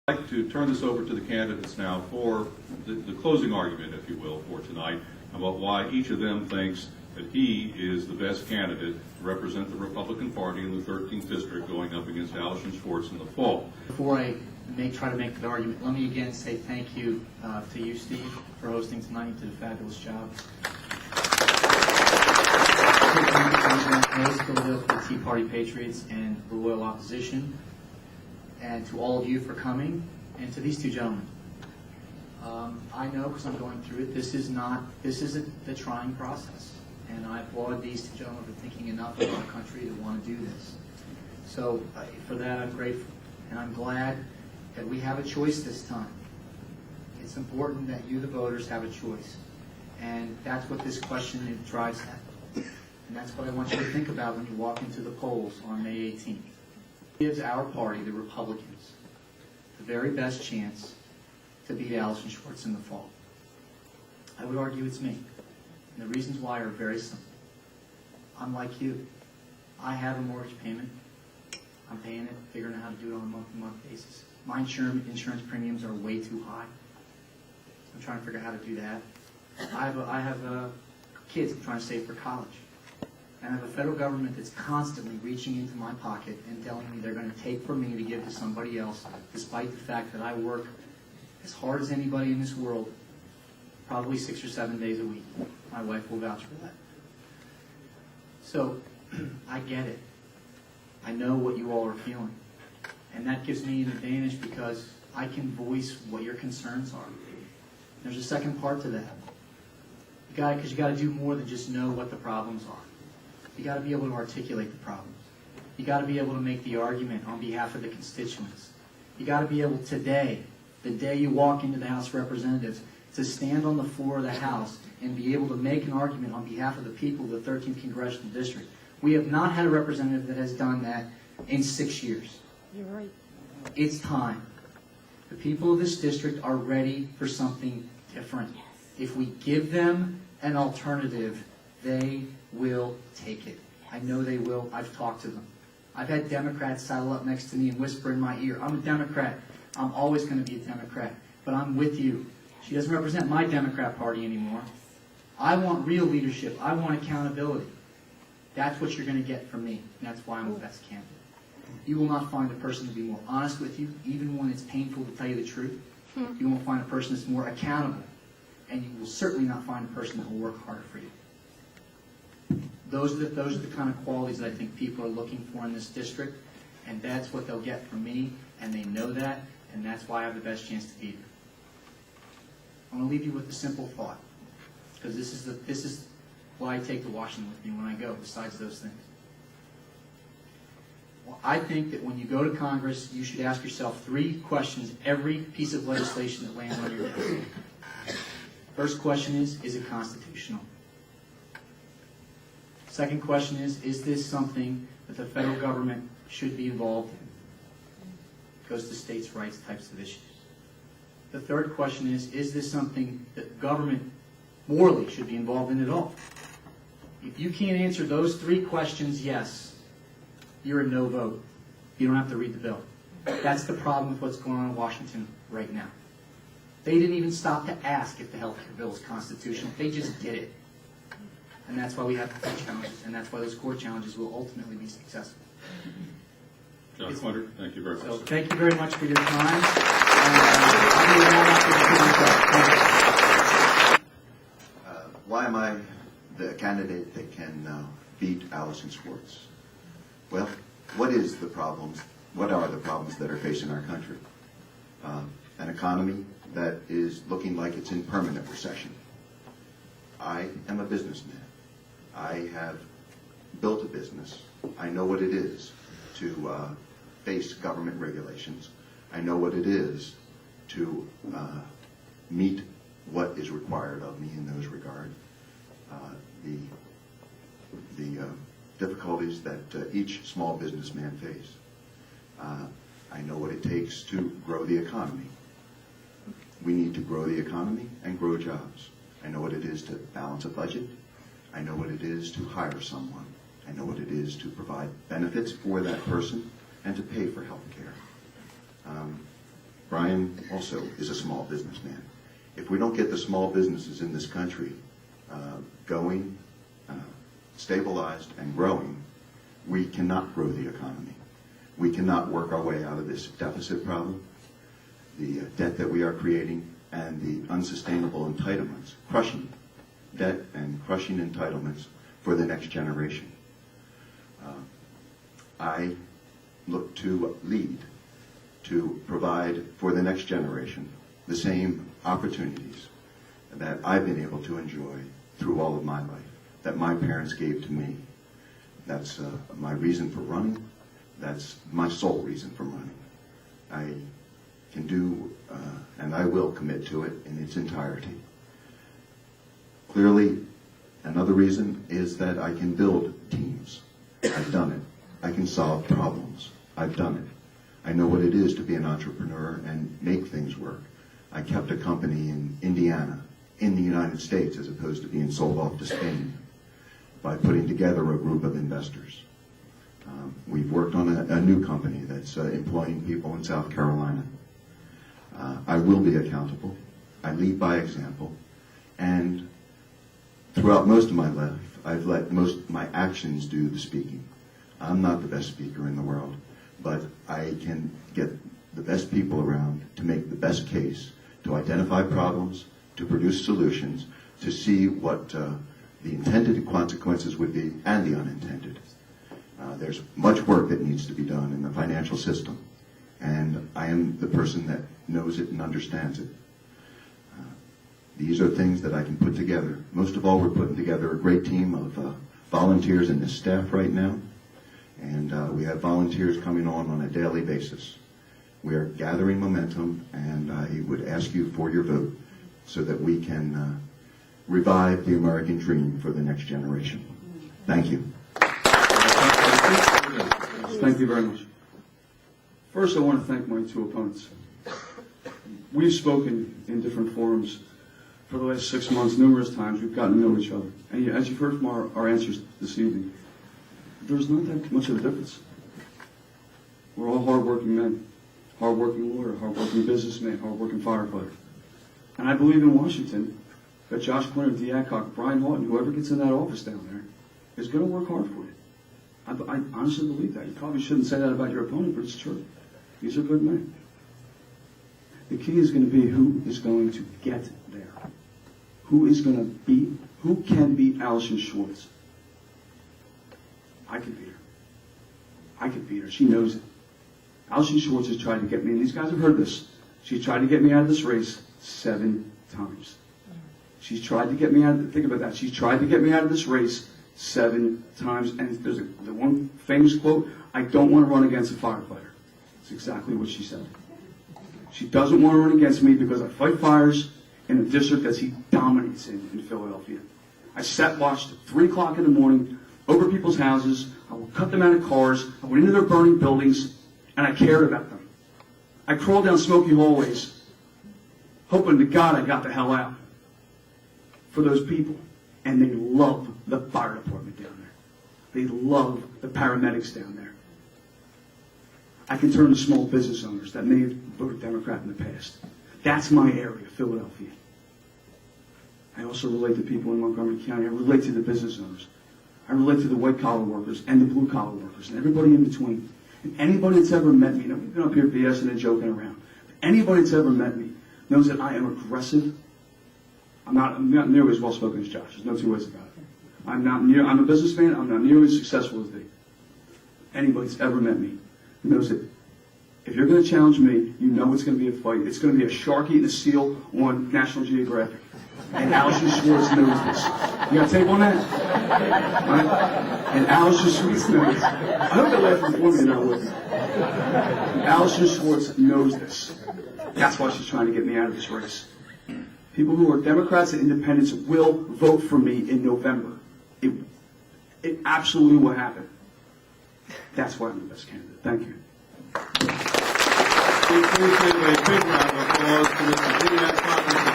I'd like to turn this over to the candidates now for the closing argument, if you will, for tonight about why each of them thinks that he is the best candidate to represent the Republican Party in the 13th District going up against Allison Schwartz in the fall. Before I try to make that argument, let me again say thank you to you, Steve, for hosting tonight. You did a fabulous job. To the Tea Party Patriots and the loyal opposition, and to all of you for coming, and to these two gentlemen. I know, because I'm going through it, this is the trying process, and I applaud these two gentlemen for thinking enough about our country to want to do this. So for that, I'm grateful, and I'm glad that we have a choice this time. It's important that you, the voters, have a choice, and that's what this question drives at. And that's what I want you to think about when you walk into the polls on May 18th. It gives our party, the Republicans, the very best chance to beat Allison Schwartz in the fall. I would argue it's me. And the reasons why are very simple. I'm like you. I have a mortgage payment. I'm paying it, figuring out how to do it on a month-to-month basis. My insurance premiums are way too high. I'm trying to figure out how to do that. I have kids I'm trying to save for college. And I have a federal government that's constantly reaching into my pocket and telling me they're going to take from me to give to somebody else, despite the fact that I work as hard as anybody in this world, probably 6 or 7 days a week. My wife will vouch for that. So, I get it. I know what you all are feeling. And that gives me an advantage because I can voice what your concerns are. There's a second part to that. Because you got to do more than just know what the problems are. You got to be able to articulate the problems. You got to be able to make the argument on behalf of the constituents. You got to be able today, the day you walk into the House of Representatives, to stand on the floor of the House and be able to make an argument on behalf of the people of the 13th Congressional District. We have not had a representative that has done that in 6 years. You're right. It's time. The people of this district are ready for something different. Yes. If we give them an alternative, they will take it. I know they will. I've talked to them. I've had Democrats saddle up next to me and whisper in my ear, I'm a Democrat. I'm always going to be a Democrat. But I'm with you. She doesn't represent my Democrat Party anymore. I want real leadership. I want accountability. That's what you're going to get from me. And that's why I'm the best candidate. You will not find a person to be more honest with you, even when it's painful to tell you the truth. You won't find a person that's more accountable. And you will certainly not find a person that will work harder for you. Those are the kind of qualities that I think people are looking for in this district, and that's what they'll get from me, and they know that, and that's why I have the best chance to beat them. I want to leave you with a simple thought, because this is what I take to Washington with me when I go, besides those things. Well, I think that when you go to Congress, you should ask yourself 3 questions every piece of legislation that lands on your desk. First question is it constitutional? Second question is this something that the federal government should be involved in? It goes to states' rights types of issues. The third question is this something that government morally should be involved in at all? If you can't answer those 3 questions, yes, you're a no vote. You don't have to read the bill. That's the problem with what's going on in Washington right now. They didn't even stop to ask if the health care bill is constitutional. They just did it. And that's why we have court challenges, and that's why those court challenges will ultimately be successful. John Quinter, thank you very much. So thank you very much for your time. Why am I the candidate that can beat Allison Schwartz? Well, what are the problems that are facing our country? An economy that is looking like it's in permanent recession. I am a businessman. I have built a business. I know what it is to face government regulations. I know what it is to meet what is required of me in those regards. The difficulties that each small businessman face. I know what it takes to grow the economy. We need to grow the economy and grow jobs. I know what it is to balance a budget. I know what it is to hire someone. I know what it is to provide benefits for that person and to pay for health care. Brian also is a small businessman. If we don't get the small businesses in this country going, stabilized, and growing, we cannot grow the economy. We cannot work our way out of this deficit problem, the debt that we are creating, and the unsustainable entitlements, crushing debt and crushing entitlements for the next generation. I look to lead, to provide for the next generation the same opportunities that I've been able to enjoy through all of my life, that my parents gave to me. That's my reason for running. That's my sole reason for running. I can do, and I will commit to it in its entirety. Clearly, another reason is that I can build teams. I've done it. I can solve problems. I've done it. I know what it is to be an entrepreneur and make things work. I kept a company in Indiana, in the United States, as opposed to being sold off to Spain, by putting together a group of investors. We've worked on a new company that's employing people in South Carolina. I will be accountable. I lead by example. And throughout most of my life, I've let my actions do the speaking. I'm not the best speaker in the world, but I can get the best people around to make the best case, to identify problems, to produce solutions, to see what the intended consequences would be and the unintended. There's much work that needs to be done in the financial system, and I am the person that knows it and understands it. These are things that I can put together. Most of all, we're putting together a great team of volunteers in this staff right now, and we have volunteers coming on a daily basis. We are gathering momentum, and I would ask you for your vote so that we can revive the American dream for the next generation. Thank you. Thank you very much. First, I want to thank my two opponents. We've spoken in different forums for the last 6 months, numerous times. We've gotten to know each other. And as you've heard from our answers this evening, there's not that much of a difference. We're all hardworking men, hardworking lawyer, hardworking businessman, hardworking firefighter. And I believe in Washington that Josh Quinter, D. Adcock, Brian Haughton, whoever gets in that office down there, is going to work hard for you. I honestly believe that. You probably shouldn't say that about your opponent, but it's true. These are good men. The key is going to be who is going to get there. Who can beat Allison Schwartz? I can beat her. I can beat her. She knows it. Allison Schwartz has tried to get me, and these guys have heard this. She's tried to get me out of this race 7 times. She's tried to get me out of, think about that. She's tried to get me out of this race 7 times. And there's the one famous quote, I don't want to run against a firefighter. That's exactly what she said. She doesn't want to run against me because I fight fires in a district that he dominates in Philadelphia. I sat watched at 3 o'clock in the morning over people's houses. I would cut them out of cars. I went into their burning buildings, and I cared about them. I crawled down smoky hallways, hoping to God I got the hell out for those people. And they love the fire department down there. They love the paramedics down there. I can turn to small business owners that may have voted Democrat in the past. That's my area, Philadelphia. I also relate to people in Montgomery County. I relate to the business owners. I relate to the white-collar workers and the blue-collar workers and everybody in between. And anybody that's ever met me, you know, we've been up here BSing and joking around. But anybody that's ever met me knows that I am aggressive. I'm not nearly as well-spoken as Josh. There's no two ways about it. I'm a businessman. I'm not nearly as successful as they. Anybody that's ever met me knows that if you're going to challenge me, you know it's going to be a fight. It's going to be a shark eating a seal on National Geographic. And Allison Schwartz knows this. You got tape on that? Right? And Allison Schwartz knows this. I hope they're laughing for me, not with me. Allison Schwartz knows this. That's why she's trying to get me out of this race. People who are Democrats and independents will vote for me in November. It absolutely will happen. That's why I'm the best candidate. Thank you. Please give a big round of applause to Mr. D. Adcock.